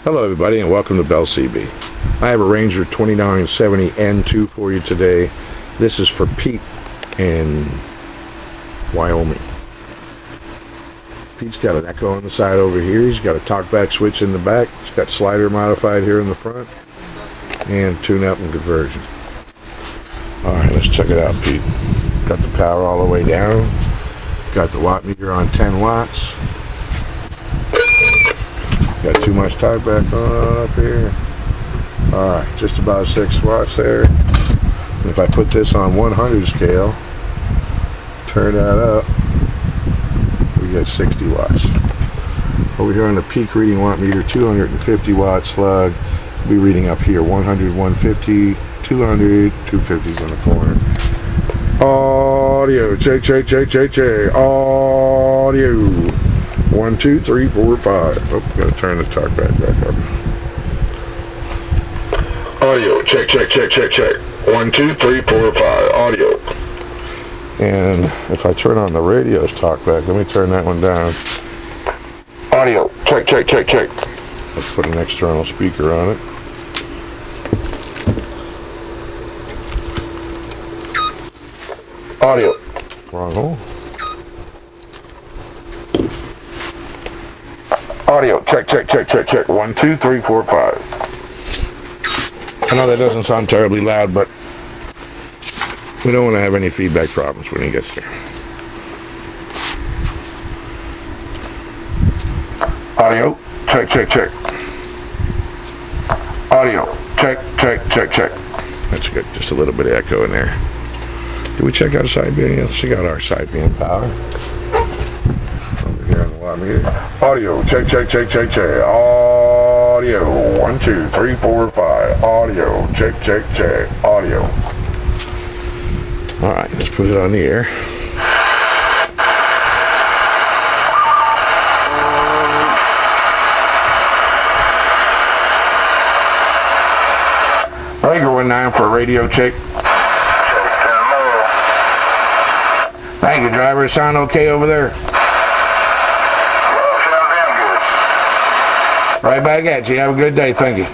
Hello everybody and welcome to Bell CB. I have a Ranger 2970 N2 for you today. This is for Pete in Wyoming. Pete's got an echo on the side over here. He's got a talkback switch in the back. He's got slider modified here in the front. And tune up and conversion. Alright, let's check it out, Pete. Got the power all the way down. Got the watt meter on 10 watts. Got too much talkback on up here. Alright, just about 6 watts there. And if I put this on 100 scale, turn that up, we get 60 watts. Over here on the peak reading watt meter, 250 watt slug. We'll be reading up here 100, 150, 200, 250's on the corner. Audio, check, check, check, check, check. Audio. 1, 2, 3, 4, 5. Oh, gotta turn the talkback back up. Audio, check, check, check, check, check. 1, 2, 3, 4, 5. Audio. And if I turn on the radio's talkback, let me turn that one down. Audio, check, check, check, check. Let's put an external speaker on it. Audio. Wrong hole. Audio, check, check, check, check, check. 1, 2, 3, 4, 5. I know that doesn't sound terribly loud, but we don't want to have any feedback problems when he gets there. Audio, check, check, check. Audio, check, check, check, check. That's good. Just a little bit of echo in there. Did we check out a side band? Let's check out our side band power. Over here on the watt meter. Audio, check, check, check, check, check. Audio, 1, 2, 3, 4, 5. Audio, check, check, check. Audio. All right, let's put it on the air. Ranger 19 for a radio check. Thank you, driver. Sound okay over there? Right back at you. Have a good day. Thank you.